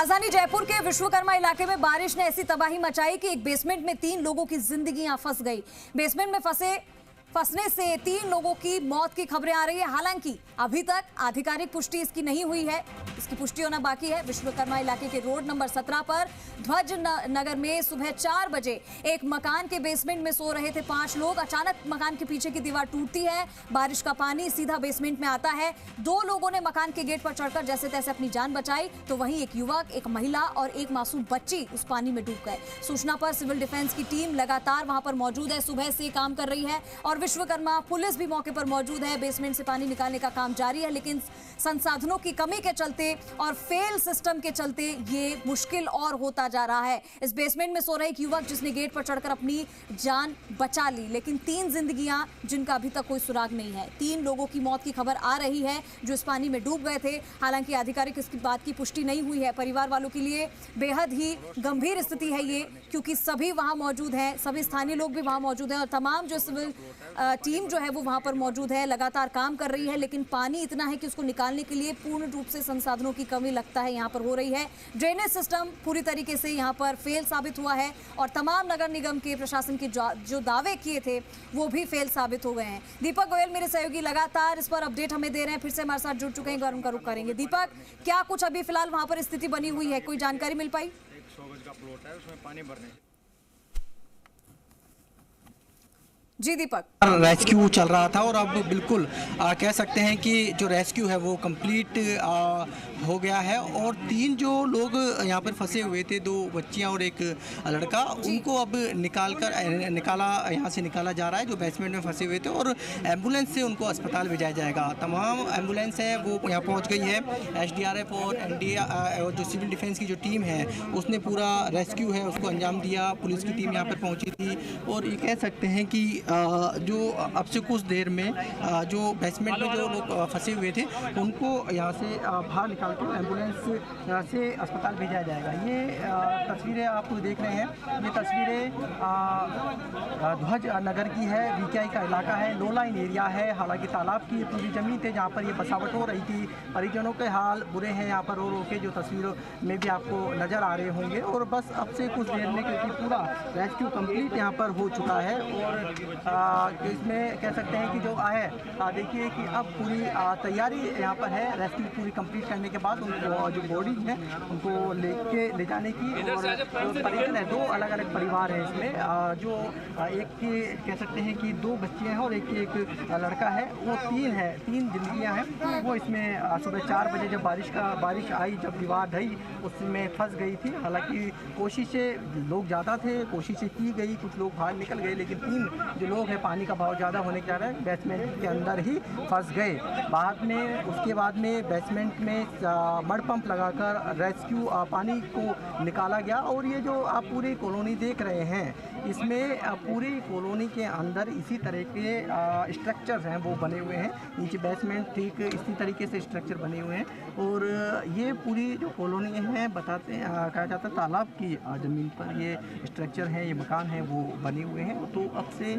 राजधानी जयपुर के विश्वकर्मा इलाके में बारिश ने ऐसी तबाही मचाई कि एक बेसमेंट में 3 लोगों की जिंदगियां फंस गई। बेसमेंट में फंसने से 3 लोगों की मौत की खबरें आ रही है। हालांकि अभी तक आधिकारिक पुष्टि इसकी नहीं हुई है, इसकी पुष्टि होना बाकी है। विश्वकर्मा इलाके के रोड नंबर 17 पर ध्वज नगर में सुबह 4 बजे एक मकान के बेसमेंट में सो रहे थे 5 लोग। अचानक मकान के पीछे की दीवार टूटती है, बारिश का पानी सीधा बेसमेंट में आता है। 2 लोगों ने मकान के गेट पर चढ़कर जैसे तैसे अपनी जान बचाई, तो वहीं एक युवक, एक महिला और एक मासूम बच्ची उस पानी में डूब गए। सूचना पर सिविल डिफेंस की टीम लगातार वहां पर मौजूद है, सुबह से काम कर रही है और विश्वकर्मा पुलिस भी मौके पर मौजूद है। बेसमेंट से पानी निकालने का काम जारी है, लेकिन संसाधनों की कमी के चलते और फेल सिस्टम के चलते ये मुश्किल और होता जा रहा है। इस बेसमेंट में सो रहे एक युवक जिसने गेट पर चढ़कर अपनी जान बचा ली, लेकिन 3 जिंदगियां जिनका अभी तक कोई सुराग नहीं है। 3 लोगों की मौत की खबर आ रही है जो इस पानी में डूब गए थे। हालांकि आधिकारिक इसकी बात की पुष्टि नहीं हुई है। परिवार वालों के लिए बेहद ही गंभीर स्थिति है ये, क्योंकि सभी वहां मौजूद हैं, सभी स्थानीय लोग भी वहां मौजूद हैं और तमाम जो सिविल टीम जो है वो वहां पर मौजूद है, लगातार काम कर रही है। लेकिन पानी इतना है कि उसको निकालने के लिए पूर्ण रूप से संसाधनों की कमी लगता है यहाँ पर हो रही है। ड्रेनेज सिस्टम पूरी तरीके से यहाँ पर फेल साबित हुआ है और तमाम नगर निगम के प्रशासन के जो दावे किए थे वो भी फेल साबित हो गए हैं। दीपक गोयल मेरे सहयोगी लगातार इस पर अपडेट हमें दे रहे हैं, फिर से हमारे साथ जुड़ चुके हैं, उनका रुख करेंगे। दीपक, क्या कुछ अभी फिलहाल वहां पर स्थिति बनी हुई है, कोई जानकारी मिल पाई? 100 गज का प्लॉट है, उसमें पानी भरने। जी दीपक, रेस्क्यू चल रहा था और अब बिल्कुल कह सकते हैं कि जो रेस्क्यू है वो कंप्लीट हो गया है और 3 जो लोग यहाँ पर फंसे हुए थे, 2 बच्चियाँ और एक लड़का, उनको अब यहाँ से निकाला जा रहा है जो बेसमेंट में फंसे हुए थे और एम्बुलेंस से उनको अस्पताल भेजा जाएगा। तमाम एम्बुलेंस है वो यहाँ पहुँच गई है। SDRF और NDA और जो सिविल डिफेंस की जो टीम है उसने पूरा रेस्क्यू है उसको अंजाम दिया। पुलिस की टीम यहाँ पर पहुँची थी और ये कह सकते हैं कि जो अब से कुछ देर में जो बेसमेंट में जो लोग फंसे हुए थे उनको यहाँ से बाहर निकाल कर एम्बुलेंस से अस्पताल भेजा जाएगा। ये तस्वीरें आप देख रहे हैं, ये तस्वीरें ध्वज नगर की है। VKI का इलाका है, लो लाइन एरिया है। हालांकि तालाब की पूरी ज़मीन थे जहाँ पर ये बसावट हो रही थी। परिजनों के हाल बुरे हैं यहाँ पर रो के, जो तस्वीरों में भी आपको नज़र आ रहे होंगे। और बस अब से कुछ देर में क्योंकि पूरा रेस्क्यू कंप्लीट यहाँ पर हो चुका है और इसमें कह सकते हैं कि जो है देखिए कि अब पूरी तैयारी यहाँ पर है रेस्क्यू पूरी कंप्लीट करने के बाद उनको जो बॉडी है उनको ले जाने की। और परिजन है, 2 अलग अलग परिवार हैं इसमें। जो एक के कह सकते हैं कि 2 बच्चियाँ हैं और एक लड़का है, वो 3 जिंदगियाँ हैं। वो इसमें सुबह 4 बजे जब बारिश आई, जब दीवार ढही उसमें फंस गई थी। हालांकि कोशिशें लोग ज़्यादा थे, कोशिशें की गई, कुछ लोग बाहर निकल गए, लेकिन 3 जो लोग हैं पानी का बहाव ज़्यादा होने के कारण बेसमेंट के अंदर ही फंस गए। उसके बाद में बेसमेंट में मड पंप लगाकर रेस्क्यू पानी को निकाला गया। और ये जो आप पूरी कॉलोनी देख रहे हैं, इसमें पूरी कॉलोनी के अंदर इसी तरह के स्ट्रक्चर्स हैं वो बने हुए हैं। नीचे बेसमेंट ठीक इसी तरीके से स्ट्रक्चर बने हुए हैं और ये पूरी जो कॉलोनी है कहा जाता है तालाब की ज़मीन पर ये स्ट्रक्चर है, ये मकान है वो बने हुए हैं। तो अब से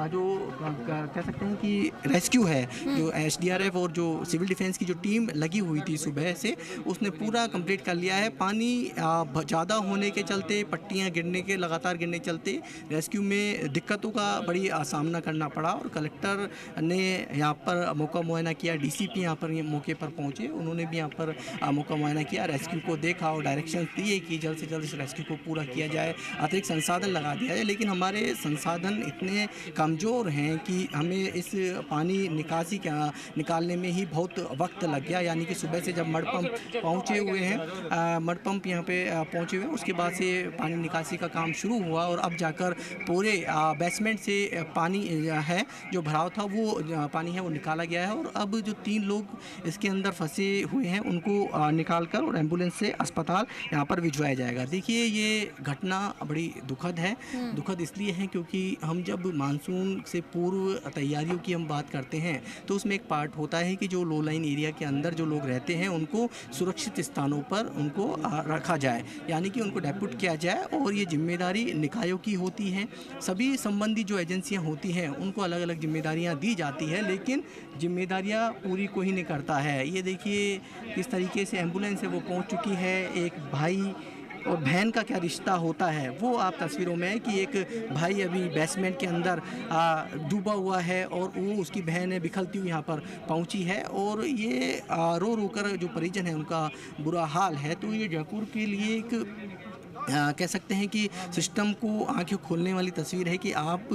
जो कह सकते हैं कि रेस्क्यू है, जो SDRF और जो सिविल डिफेंस की जो टीम लगी हुई थी सुबह से, उसने पूरा कंप्लीट कर लिया है। पानी ज़्यादा होने के चलते, पट्टियाँ लगातार गिरने के चलते रेस्क्यू में दिक्कतों का बड़ी सामना करना पड़ा और कलेक्टर ने यहाँ पर मौका मुआयना किया। DCP यहाँ पर मौके पर पहुँचे, उन्होंने भी यहाँ पर मौका मुआयना किया, रेस्क्यू को देखा और डायरेक्शन दिए कि जल्द से जल्द इस रेस्क्यू को पूरा किया जाए, अतिरिक्त संसाधन लगा दिया जाए। लेकिन हमारे संसाधन इतने कमज़ोर हैं कि हमें इस पानी निकालने में ही बहुत वक्त लग गया। यानी कि सुबह से जब मड पंप पहुँचे हुए हैं, मड पंप यहाँ पे पहुँचे हुए हैं, उसके बाद से पानी निकासी का काम शुरू हुआ और अब जाकर पूरे बेसमेंट से पानी है जो भराव था वो पानी है वो निकाला गया है। और अब जो 3 लोग इसके अंदर फंसे हुए हैं उनको निकालकर और एम्बुलेंस से अस्पताल यहाँ पर भिजवाया जाएगा। देखिए ये घटना बड़ी दुखद है। दुखद इसलिए है क्योंकि हम जब मानसून से पूर्व तैयारियों की हम बात करते हैं तो उसमें एक पार्ट होता है कि जो लो लाइन एरिया के अंदर जो लोग रहते हैं उनको सुरक्षित स्थानों पर उनको रखा जाए, यानी कि उनको डेप्यूट किया जाए। और ये जिम्मेदारी निकायों की होती है, सभी संबंधी जो एजेंसियां होती हैं उनको अलग अलग जिम्मेदारियां दी जाती है, लेकिन जिम्मेदारियां पूरी कोई नहीं करता है। ये देखिए किस तरीके से एम्बुलेंस है वो पहुंच चुकी है। एक भाई और बहन का क्या रिश्ता होता है वो आप तस्वीरों में है कि एक भाई अभी बेसमेंट के अंदर डूबा हुआ है और वो उसकी बहन है बिखरती हुई यहाँ पर पहुँची है, और ये रो रो कर जो परिजन है उनका बुरा हाल है। तो ये जयपुर के लिए एक कह सकते हैं कि सिस्टम को आंखें खोलने वाली तस्वीर है कि आप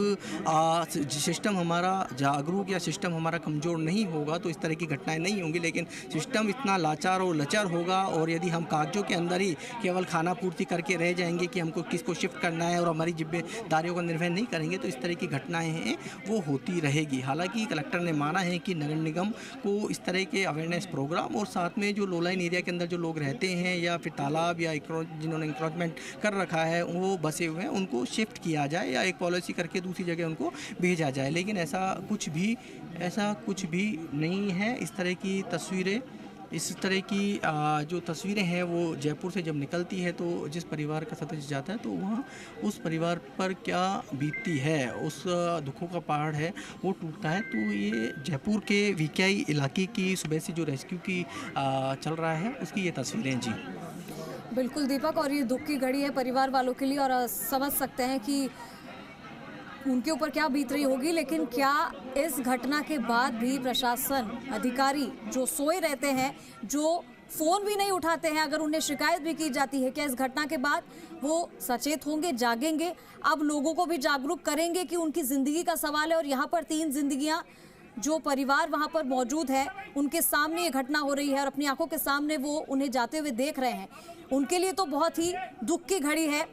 सिस्टम हमारा जागरूक या सिस्टम हमारा कमज़ोर नहीं होगा तो इस तरह की घटनाएं नहीं होंगी, लेकिन सिस्टम इतना लाचार और लचर होगा और यदि हम कागजों के अंदर ही केवल खाना पूर्ति करके रह जाएंगे कि हमको किसको शिफ्ट करना है और हमारी जिम्मेदारियों का निर्वहन नहीं करेंगे तो इस तरह की घटनाएँ हैं वो होती रहेगी। हालाँकि कलेक्टर ने माना है कि नगर निगम को इस तरह के अवेयरनेस प्रोग्राम और साथ में जो लो लाइन एरिया के अंदर जो लोग रहते हैं या फिर तालाब या जिन्होंने इंक्रोचमेंट कर रखा है वो बसे हुए हैं उनको शिफ्ट किया जाए या एक पॉलिसी करके दूसरी जगह उनको भेजा जाए, लेकिन ऐसा कुछ भी नहीं है। इस तरह की तस्वीरें इस तरह की जो तस्वीरें हैं वो जयपुर से जब निकलती है तो जिस परिवार का सदस्य जाता है तो वहाँ उस परिवार पर क्या बीतती है, उस दुखों का पहाड़ है वो टूटता है। तो ये जयपुर के वीकेआई इलाके की सुबह से जो रेस्क्यू की चल रहा है उसकी ये तस्वीरें। जी बिल्कुल दीपक, और ये दुख की घड़ी है परिवार वालों के लिए और समझ सकते हैं कि उनके ऊपर क्या बीत रही होगी। लेकिन क्या इस घटना के बाद भी प्रशासन अधिकारी जो सोए रहते हैं, जो फ़ोन भी नहीं उठाते हैं, अगर उन्हें शिकायत भी की जाती है, क्या इस घटना के बाद वो सचेत होंगे, जागेंगे, अब लोगों को भी जागरूक करेंगे कि उनकी ज़िंदगी का सवाल है और यहाँ पर 3 जिंदगियाँ जो परिवार वहाँ पर मौजूद है उनके सामने ये घटना हो रही है और अपनी आंखों के सामने वो उन्हें जाते हुए देख रहे हैं, उनके लिए तो बहुत ही दुख की घड़ी है।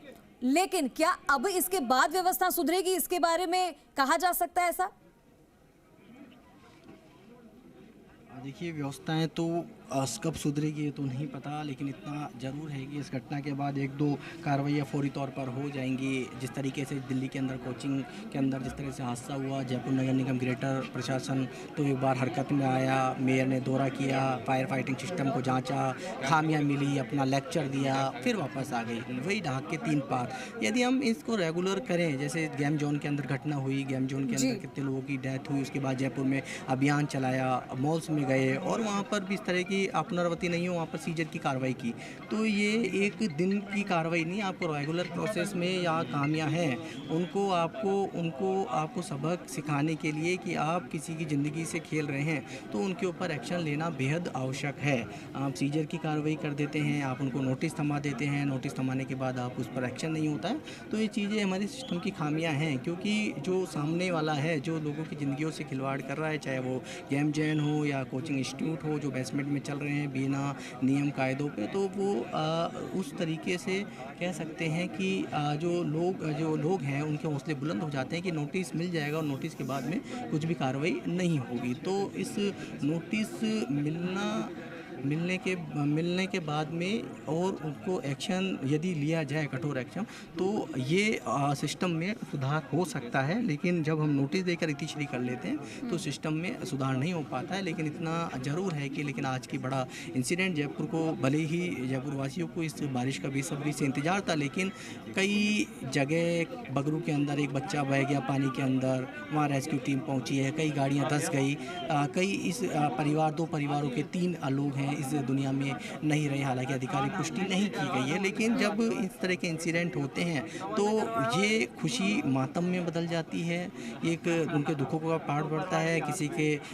लेकिन क्या अब इसके बाद व्यवस्था सुधरेगी, इसके बारे में कहा जा सकता है ऐसा? देखिए व्यवस्थाएं तो कब सुधरेगी ये तो नहीं पता, लेकिन इतना ज़रूर है कि इस घटना के बाद 1-2 कार्रवाइयाँ फौरी तौर पर हो जाएंगी। जिस तरीके से दिल्ली के अंदर कोचिंग के अंदर जिस तरह से हादसा हुआ, जयपुर नगर निगम ग्रेटर प्रशासन तो एक बार हरकत में आया, मेयर ने दौरा किया, फायर फाइटिंग सिस्टम को जांचा, खामियां मिली, अपना लेक्चर दिया, फिर वापस आ गई, वही ढाक के 3 पार। यदि हम इसको रेगुलर करें, जैसे गेम जोन के अंदर घटना हुई, गेम जोन के अंदर कितने लोगों की डेथ हुई, उसके बाद जयपुर में अभियान चलाया, मॉल्स में गए और वहाँ पर भी इस तरह की पुनरावृत्ति नहीं हो, वहाँ पर सीजर की कार्रवाई की। तो ये एक दिन की कार्रवाई नहीं, आपको रेगुलर प्रोसेस में या खामियां हैं उनको आपको सबक सिखाने के लिए कि आप किसी की ज़िंदगी से खेल रहे हैं तो उनके ऊपर एक्शन लेना बेहद आवश्यक है। आप सीजर की कार्रवाई कर देते हैं, आप उनको नोटिस थमा देते हैं, नोटिस थमाने के बाद आप उस पर एक्शन नहीं होता है, तो ये चीज़ें हमारे सिस्टम की खामियां हैं। क्योंकि जो सामने वाला है, जो लोगों की ज़िंदगियों से खिलवाड़ कर रहा है, चाहे वो गेम जैन हो या कोचिंग इंस्टीट्यूट हो जो बेसमेंट में चल रहे हैं बिना नियम कायदों पे, तो वो उस तरीके से कह सकते हैं कि जो लोग हैं उनके हौसले बुलंद हो जाते हैं कि नोटिस मिल जाएगा और नोटिस के बाद में कुछ भी कार्रवाई नहीं होगी। तो इस नोटिस मिलने के बाद में और उनको एक्शन यदि लिया जाए, कठोर एक्शन, तो ये सिस्टम में सुधार हो सकता है। लेकिन जब हम नोटिस देकर इतिश्री कर लेते हैं तो सिस्टम में सुधार नहीं हो पाता है। लेकिन इतना ज़रूर है कि लेकिन आज की बड़ा इंसिडेंट जयपुर को, भले ही जयपुर वासियों को इस बारिश का बेसब्री से इंतज़ार था, लेकिन कई जगह बगरू के अंदर एक बच्चा बह गया पानी के अंदर, वहाँ रेस्क्यू टीम पहुँची है, कई गाड़ियाँ धंस गई, कई इस 2 परिवारों के 3 लोग हैं इस दुनिया में नहीं रहे। हालांकि अधिकारी पुष्टि नहीं की गई है, लेकिन जब इस तरह के इंसिडेंट होते हैं तो ये खुशी मातम में बदल जाती है, एक उनके दुखों का पहाड़ बढ़ता है।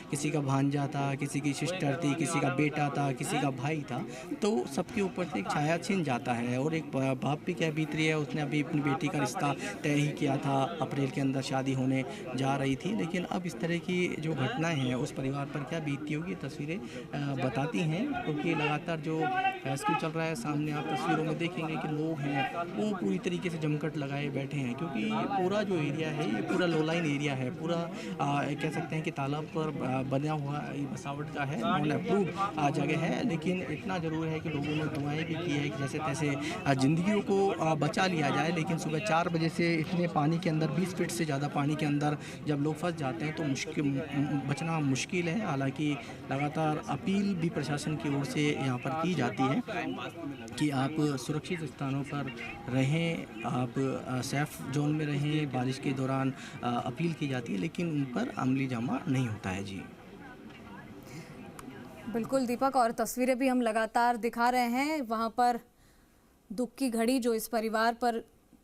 किसी का भांजा था, किसी की सिस्टर थी, किसी का बेटा था, किसी का भाई था, तो सबके ऊपर से एक छाया छिन जाता है। और एक बाप भी क्या बीत रही है, उसने अभी अपनी बेटी का रिश्ता तय ही किया था, अप्रैल के अंदर शादी होने जा रही थी, लेकिन अब इस तरह की जो घटनाएं हैं उस परिवार पर क्या बीतती होगी, तस्वीरें बताती हैं हैं, क्योंकि लगातार जो रेस्क्यू चल रहा है, सामने आप तस्वीरों में देखेंगे कि लोग हैं वो पूरी तरीके से जमघट लगाए बैठे हैं, क्योंकि ये पूरा जो एरिया है ये पूरा लो लाइन एरिया है, पूरा कह सकते हैं कि तालाब पर बना हुआ ये बसावट का है, नॉन अप्रूव जगह है। लेकिन इतना ज़रूर है कि लोगों ने दुआएं भी की है कि जैसे तैसे ज़िंदगियों को बचा लिया जाए। लेकिन सुबह 4 बजे से इतने पानी के अंदर 20 फीट से ज़्यादा पानी के अंदर जब लोग फंस जाते हैं तो बचना मुश्किल है। हालांकि लगातार अपील भी प्रशासन की ओर से यहाँ पर की जाती है कि आप सुरक्षित स्थानों पर रहें, आप सेफ जोन में रहें। बारिश के दौरान अपील की जाती है, लेकिन उन पर अमली जामा नहीं होता है। जी बिल्कुल दीपक, और तस्वीरें भी हम लगातार दिखा रहे हैं। वहाँ पर दुख की घड़ी जो इस परिवार पर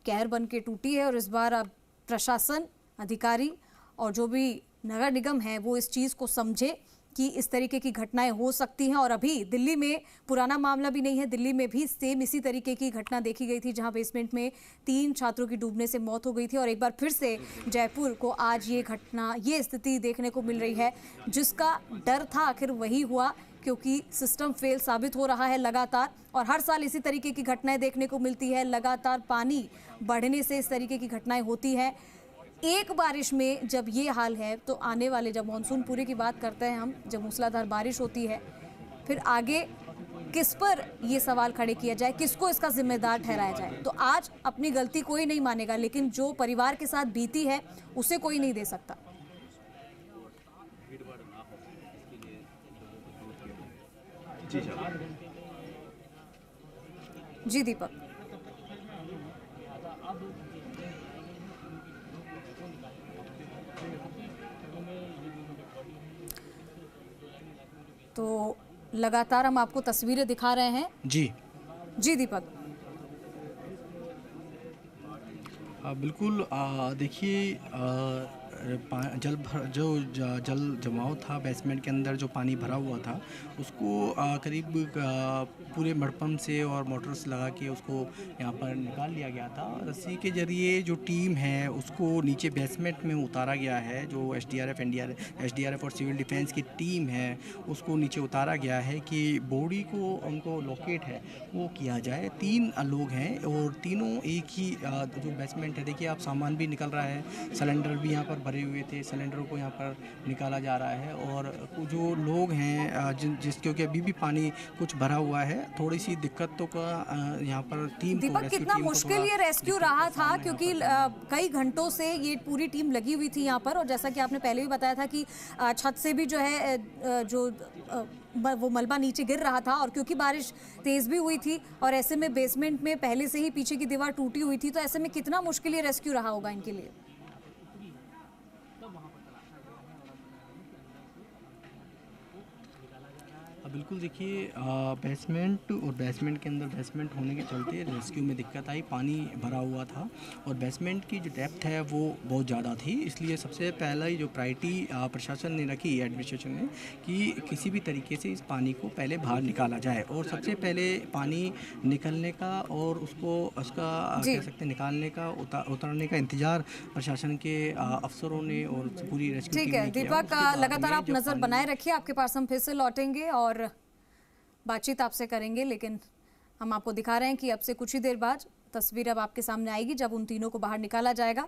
कहर बन के टूटी है, और इस बार अब प्रशासन, अधिकारी और जो भी नगर निगम है वो इस चीज़ को समझे कि इस तरीके की घटनाएं हो सकती हैं। और अभी दिल्ली में पुराना मामला भी नहीं है, दिल्ली में भी सेम इसी तरीके की घटना देखी गई थी, जहां बेसमेंट में 3 छात्रों की डूबने से मौत हो गई थी। और एक बार फिर से जयपुर को आज ये घटना, ये स्थिति देखने को मिल रही है। जिसका डर था आखिर वही हुआ, क्योंकि सिस्टम फेल साबित हो रहा है लगातार, और हर साल इसी तरीके की घटनाएं देखने को मिलती है। लगातार पानी बढ़ने से इस तरीके की घटनाएं होती हैं। एक बारिश में जब ये हाल है, तो आने वाले, जब मानसून पूरे की बात करते हैं हम, जब मूसलाधार बारिश होती है, फिर आगे किस पर ये सवाल खड़े किया जाए, किसको इसका जिम्मेदार ठहराया जाए। तो आज अपनी गलती कोई नहीं मानेगा, लेकिन जो परिवार के साथ बीती है उसे कोई नहीं दे सकता। जी दीपक। तो लगातार हम आपको तस्वीरें दिखा रहे हैं। जी दीपक। बिल्कुल, देखिए जल जमाव था बेसमेंट के अंदर, जो पानी भरा हुआ था उसको करीब पूरे मड़पम से और मोटर्स लगा के उसको यहाँ पर निकाल लिया गया था। रस्सी के जरिए जो टीम है उसको नीचे बेसमेंट में उतारा गया है। जो एसडीआरएफ और सिविल डिफेंस की टीम है उसको नीचे उतारा गया है कि बॉडी को उनको लोकेट है वो किया जाए। 3 लोग हैं और तीनों एक ही जो बेसमेंट है, देखिए आप, सामान भी निकल रहा है, सिलेंडर भी यहाँ पर भरे हुए थे, सिलेंडरों को यहाँ पर निकाला जा रहा है। और जो लोग हैं क्योंकि अभी भी पानी कुछ भरा हुआ है, थोड़ी सी दिक्कतों का यहाँ पर टीम को, दीपक, कितना मुश्किल ये रेस्क्यू रहा था, क्योंकि कई घंटों से ये पूरी टीम लगी हुई थी यहाँ पर। और जैसा कि आपने पहले भी बताया था कि छत से भी जो है वो मलबा नीचे गिर रहा था, और क्योंकि बारिश तेज भी हुई थी और ऐसे में बेसमेंट में पहले से ही पीछे की दीवार टूटी हुई थी, तो ऐसे में कितना मुश्किल ये रेस्क्यू रहा होगा इनके लिए। बिल्कुल, देखिए बेसमेंट के अंदर, बेसमेंट होने के चलते रेस्क्यू में दिक्कत आई। पानी भरा हुआ था और बेसमेंट की जो डेप्थ है वो बहुत ज़्यादा थी, इसलिए सबसे पहला ही जो प्रायोरिटी प्रशासन ने रखी, एडमिनिस्ट्रेशन ने, कि किसी भी तरीके से इस पानी को पहले बाहर निकाला जाए। और सबसे पहले पानी निकलने का और उसका कह सकते हैं निकालने का, उतारने का इंतजार प्रशासन के अफसरों ने और पूरी रेस्क्यू ठीक है दीपक, लगातार आप नज़र बनाए रखिए। आपके पास हम फिर से लौटेंगे और बातचीत आपसे करेंगे, लेकिन हम आपको दिखा रहे हैं कि अब से कुछ ही देर बाद तस्वीर अब आपके सामने आएगी जब उन तीनों को बाहर निकाला जाएगा।